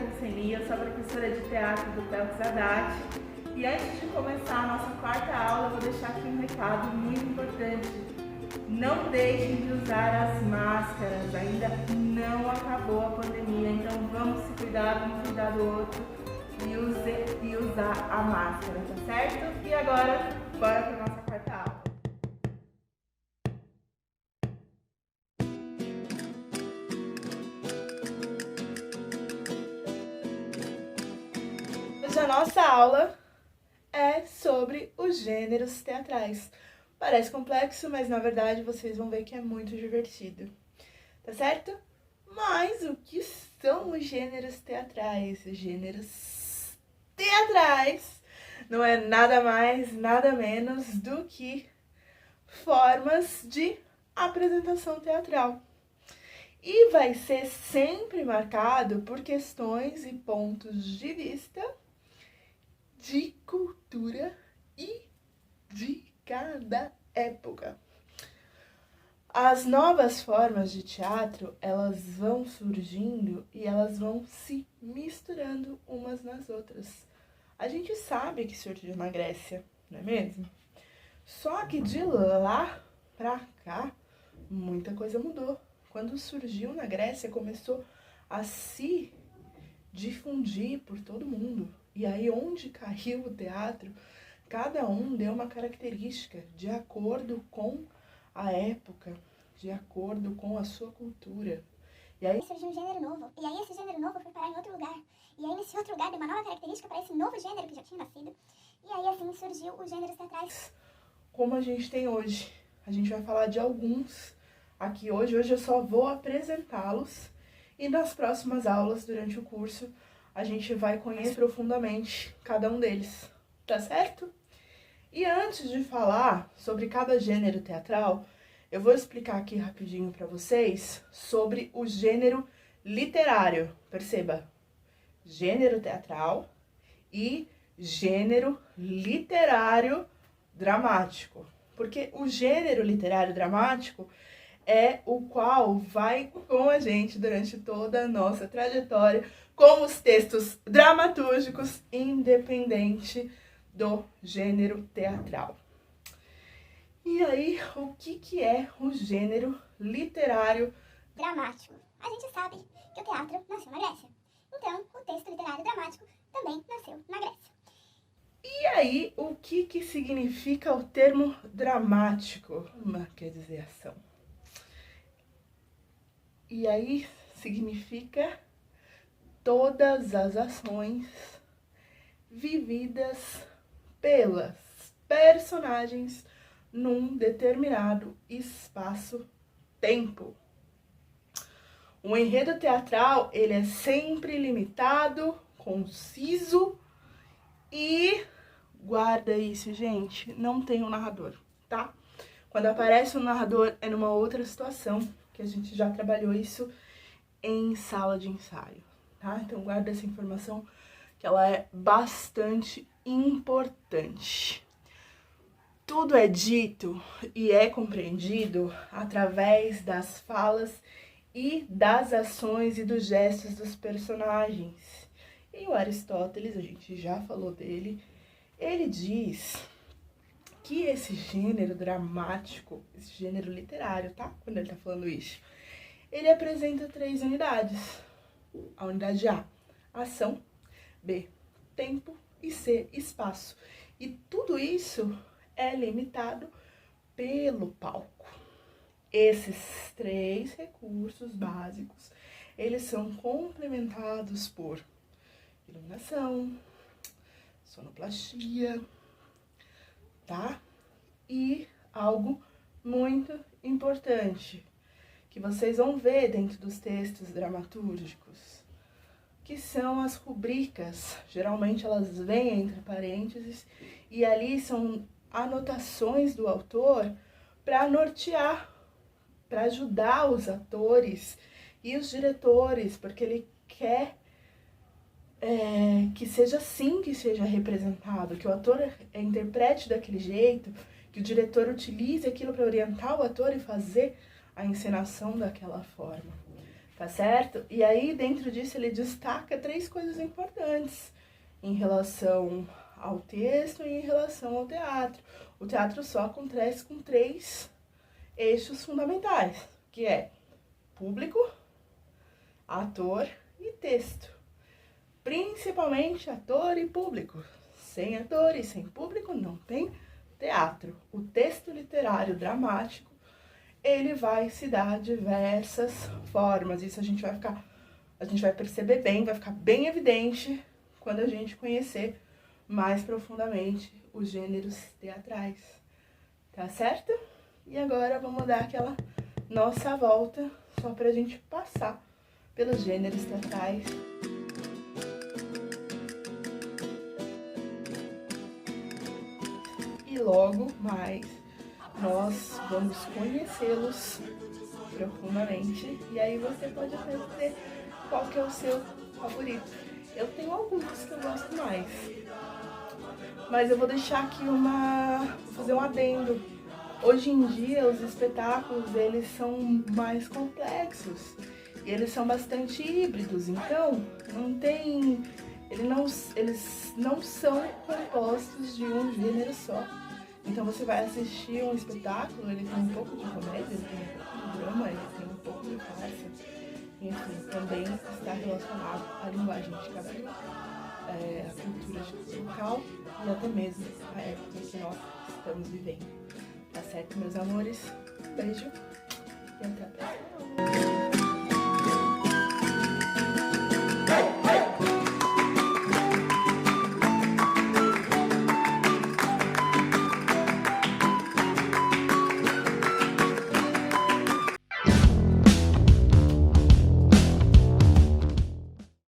Conseni, eu sou a professora de teatro do Pelx Haddad. E antes de começar a nossa quarta aula, eu vou deixar aqui um recado muito importante. Não deixem de usar as máscaras, ainda não acabou a pandemia, então vamos se cuidar, vamos cuidar do outro e usar a máscara, tá certo? E agora, bora para a nossa quarta aula. Hoje a nossa aula é sobre os gêneros teatrais. Parece complexo, mas na verdade vocês vão ver que é muito divertido, tá certo? Mas o que são os gêneros teatrais? Os gêneros teatrais não é nada mais, nada menos do que formas de apresentação teatral. E vai ser sempre marcado por questões e pontos de vista de cultura e de cada época. As novas formas de teatro, elas vão surgindo e elas vão se misturando umas nas outras. A gente sabe que surgiu na Grécia, não é mesmo? Só que de lá pra cá, muita coisa mudou. Quando surgiu na Grécia, começou a se difundir por todo mundo. E aí, onde caiu o teatro, cada um deu uma característica de acordo com a época, de acordo com a sua cultura. E aí surgiu um gênero novo, e aí esse gênero novo foi parar em outro lugar. E aí nesse outro lugar deu uma nova característica para esse novo gênero que já tinha nascido. E aí assim surgiu os gêneros teatrais. Como a gente tem hoje. A gente vai falar de alguns aqui hoje. Hoje eu só vou apresentá-los. E nas próximas aulas, durante o curso, a gente vai conhecer profundamente cada um deles, tá certo? E antes de falar sobre cada gênero teatral, eu vou explicar aqui rapidinho para vocês sobre o gênero literário. Perceba, gênero teatral e gênero literário dramático. Porque o gênero literário dramático é o qual vai com a gente durante toda a nossa trajetória com os textos dramatúrgicos, independente do gênero teatral. E aí, o que é o gênero literário dramático? A gente sabe que o teatro nasceu na Grécia. Então, o texto literário dramático também nasceu na Grécia. E aí, o que significa o termo dramático? Quer dizer ação. E aí, significa todas as ações vividas pelas personagens num determinado espaço-tempo. O enredo teatral, ele é sempre limitado, conciso e guarda isso, gente, não tem um narrador, tá? Quando aparece um narrador é numa outra situação, que a gente já trabalhou isso em sala de ensaio, tá? Então guarda essa informação que ela é bastante importante. Tudo é dito e é compreendido através das falas e das ações e dos gestos dos personagens. E o Aristóteles, a gente já falou dele, ele diz que esse gênero dramático, esse gênero literário, tá? Quando ele tá falando isso, ele apresenta 3 unidades. A unidade A, ação, B, tempo e C, espaço. E tudo isso é limitado pelo palco. Esses 3 recursos básicos, eles são complementados por iluminação, sonoplastia, tá? E algo muito importante, que vocês vão ver dentro dos textos dramatúrgicos, que são as rubricas. Geralmente elas vêm entre parênteses e ali são anotações do autor para nortear, para ajudar os atores e os diretores, porque ele quer que seja assim que seja representado, que o ator interprete daquele jeito, que o diretor utilize aquilo para orientar o ator e fazer a encenação daquela forma, tá certo? E aí, dentro disso, ele destaca 3 coisas importantes em relação ao texto e em relação ao teatro. O teatro só acontece com 3 eixos fundamentais, que é público, ator e texto. Principalmente ator e público. Sem ator e sem público não tem teatro. O texto literário dramático, ele vai se dar diversas formas. Isso a gente vai perceber bem, vai ficar bem evidente quando a gente conhecer mais profundamente os gêneros teatrais. Tá certo? E agora vamos dar aquela nossa volta só pra gente passar pelos gêneros teatrais. E logo mais nós vamos conhecê-los profundamente. E aí você pode até dizer qual que é o seu favorito. Eu tenho alguns que eu gosto mais. Mas eu vou deixar aqui vou fazer um adendo. Hoje em dia os espetáculos, eles são mais complexos. E eles são bastante híbridos, então eles não são compostos de um gênero só. Então você vai assistir um espetáculo, ele tem um pouco de comédia, ele tem um pouco de drama, ele tem um pouco de farsa. Enfim, também está relacionado à linguagem de cada um, à cultura local e até mesmo à época que nós estamos vivendo. Tá certo, meus amores? Um beijo e até a próxima.